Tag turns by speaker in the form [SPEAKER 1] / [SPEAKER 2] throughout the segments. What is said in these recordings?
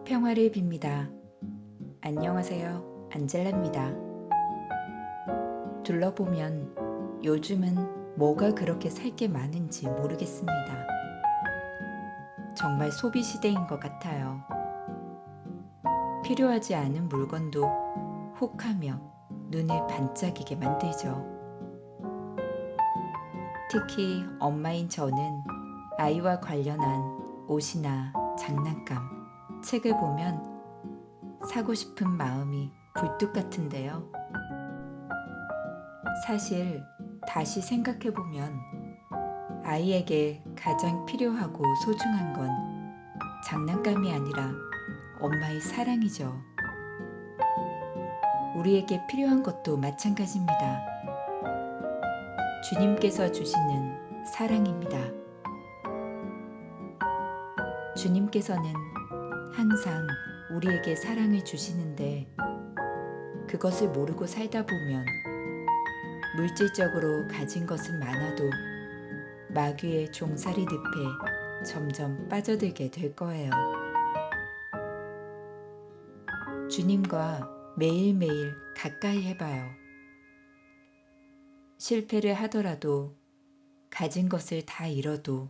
[SPEAKER 1] 평화를 빕니다. 안녕하세요. 안젤라입니다. 둘러보면 요즘은 뭐가 그렇게 살 게 많은지 모르겠습니다. 정말 소비 시대인 것 같아요. 필요하지 않은 물건도 혹하며 눈에 반짝이게 만들죠. 특히 엄마인 저는 아이와 관련한 옷이나 장난감, 책을 보면 사고 싶은 마음이 굴뚝 같은데요. 사실 다시 생각해보면 아이에게 가장 필요하고 소중한 건 장난감이 아니라 엄마의 사랑이죠. 우리에게 필요한 것도 마찬가지입니다. 주님께서 주시는 사랑입니다. 주님께서는 항상 우리에게 사랑을 주시는데 그것을 모르고 살다 보면 물질적으로 가진 것은 많아도 마귀의 종살이 늪에 점점 빠져들게 될 거예요. 주님과 매일매일 가까이 해봐요. 실패를 하더라도 가진 것을 다 잃어도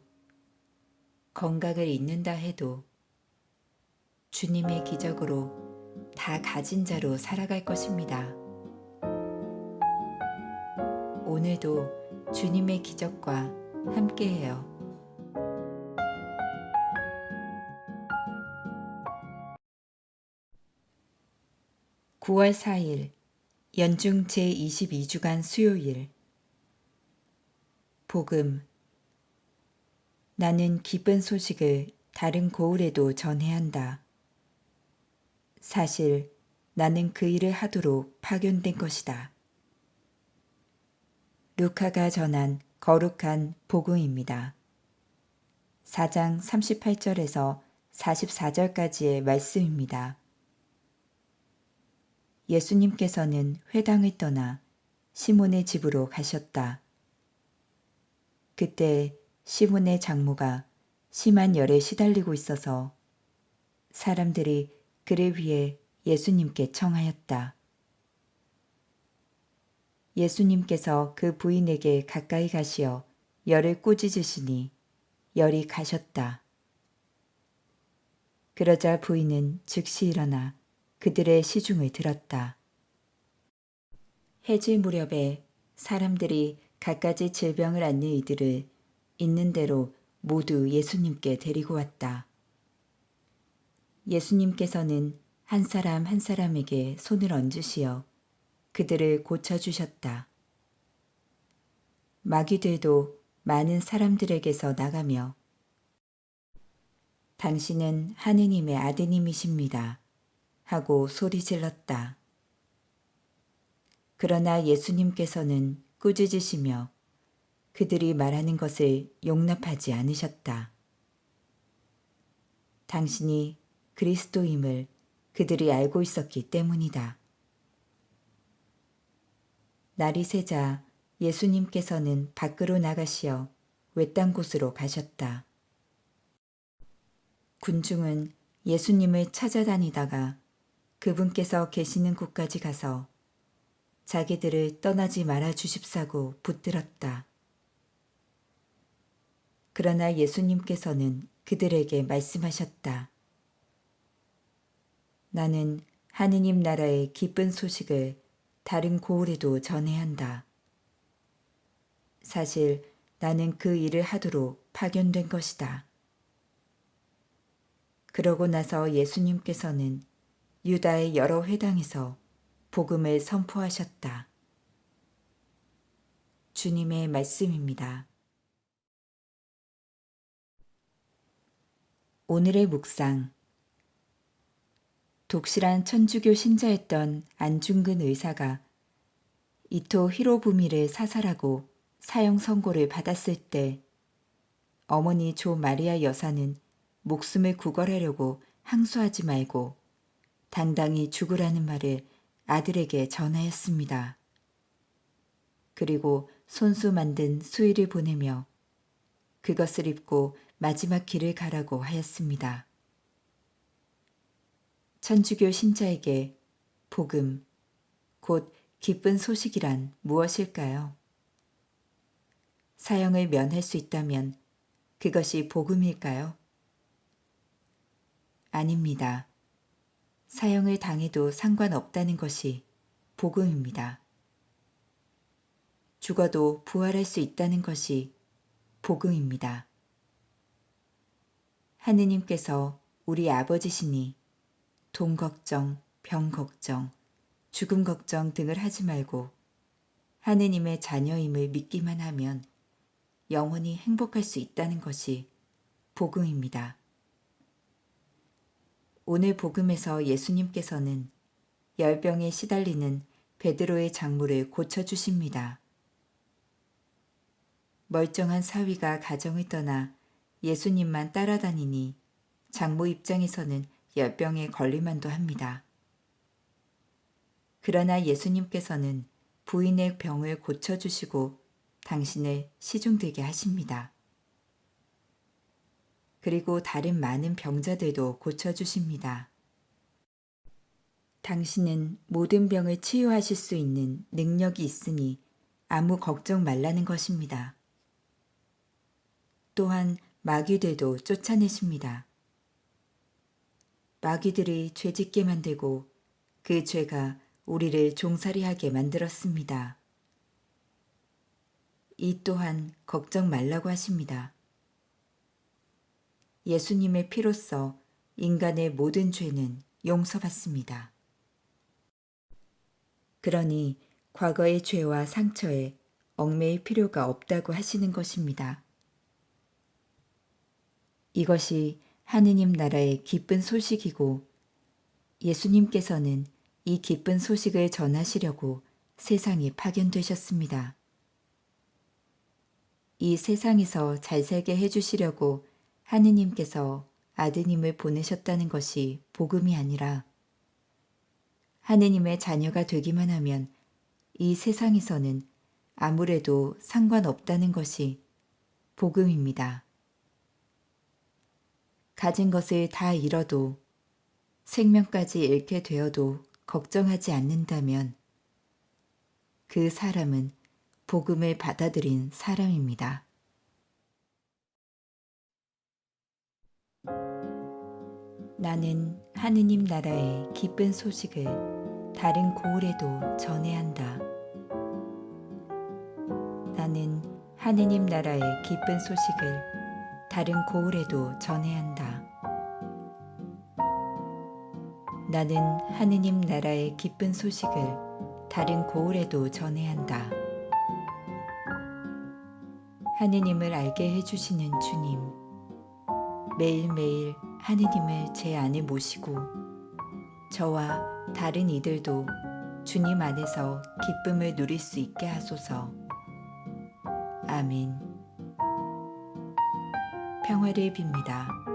[SPEAKER 1] 건강을 잃는다 해도 주님의 기적으로 다 가진 자로 살아갈 것입니다. 오늘도 주님의 기적과 함께해요. 9월 4일 연중 제22주간 수요일 복음 나는 기쁜 소식을 다른 고을에도 전해야 한다. 사실 나는 그 일을 하도록 파견된 것이다. 루카가 전한 거룩한 복음입니다. 4장 38절에서 44절까지의 말씀입니다. 예수님께서는 회당을 떠나 시몬의 집으로 가셨다. 그때 시몬의 장모가 심한 열에 시달리고 있어서 사람들이 그를 위해 예수님께 청하였다. 예수님께서 그 부인에게 가까이 가시어 열을 꾸짖으시니 열이 가셨다. 그러자 부인은 즉시 일어나 그들의 시중을 들었다. 해질 무렵에 사람들이 갖가지 질병을 앓는 이들을 있는 대로 모두 예수님께 데리고 왔다. 예수님께서는 한 사람 한 사람에게 손을 얹으시어 그들을 고쳐주셨다. 마귀들도 많은 사람들에게서 나가며 당신은 하느님의 아드님이십니다 하고 소리질렀다. 그러나 예수님께서는 꾸짖으시며 그들이 말하는 것을 용납하지 않으셨다. 당신이 그리스도임을 그들이 알고 있었기 때문이다. 날이 새자 예수님께서는 밖으로 나가시어 외딴 곳으로 가셨다. 군중은 예수님을 찾아다니다가 그분께서 계시는 곳까지 가서 자기들을 떠나지 말아 주십사고 붙들었다. 그러나 예수님께서는 그들에게 말씀하셨다. 나는 하느님 나라의 기쁜 소식을 다른 고을에도 전해야 한다. 사실 나는 그 일을 하도록 파견된 것이다. 그러고 나서 예수님께서는 유다의 여러 회당에서 복음을 선포하셨다. 주님의 말씀입니다. 오늘의 묵상 독실한 천주교 신자였던 안중근 의사가 이토 히로부미를 사살하고 사형 선고를 받았을 때 어머니 조 마리아 여사는 목숨을 구걸하려고 항소하지 말고 당당히 죽으라는 말을 아들에게 전하였습니다. 그리고 손수 만든 수의를 보내며 그것을 입고 마지막 길을 가라고 하였습니다. 천주교 신자에게 복음, 곧 기쁜 소식이란 무엇일까요? 사형을 면할 수 있다면 그것이 복음일까요? 아닙니다. 사형을 당해도 상관없다는 것이 복음입니다. 죽어도 부활할 수 있다는 것이 복음입니다. 하느님께서 우리 아버지시니 돈 걱정, 병 걱정, 죽음 걱정 등을 하지 말고 하느님의 자녀임을 믿기만 하면 영원히 행복할 수 있다는 것이 복음입니다. 오늘 복음에서 예수님께서는 열병에 시달리는 베드로의 장모를 고쳐주십니다. 멀쩡한 사위가 가정을 떠나 예수님만 따라다니니 장모 입장에서는 열병에 걸릴만도 합니다. 그러나 예수님께서는 부인의 병을 고쳐주시고 당신을 시중들게 하십니다. 그리고 다른 많은 병자들도 고쳐주십니다. 당신은 모든 병을 치유하실 수 있는 능력이 있으니 아무 걱정 말라는 것입니다. 또한 마귀들도 쫓아내십니다. 마귀들이 죄짓게 만들고 그 죄가 우리를 종살이하게 만들었습니다. 이 또한 걱정 말라고 하십니다. 예수님의 피로써 인간의 모든 죄는 용서받습니다. 그러니 과거의 죄와 상처에 얽매일 필요가 없다고 하시는 것입니다. 이것이 하느님 나라의 기쁜 소식이고 예수님께서는 이 기쁜 소식을 전하시려고 세상에 파견되셨습니다. 이 세상에서 잘 살게 해주시려고 하느님께서 아드님을 보내셨다는 것이 복음이 아니라 하느님의 자녀가 되기만 하면 이 세상에서는 아무래도 상관없다는 것이 복음입니다. 가진 것을 다 잃어도 생명까지 잃게 되어도 걱정하지 않는다면 그 사람은 복음을 받아들인 사람입니다. 나는 하느님 나라의 기쁜 소식을 다른 고을에도 전해야 한다. 나는 하느님 나라의 기쁜 소식을 다른 고을에도 전해야 한다. 나는 하느님 나라의 기쁜 소식을 다른 고을에도 전해야 한다. 하느님을 알게 해주시는 주님, 매일매일 하느님을 제 안에 모시고 저와 다른 이들도 주님 안에서 기쁨을 누릴 수 있게 하소서. 아멘. 평화를 빕니다.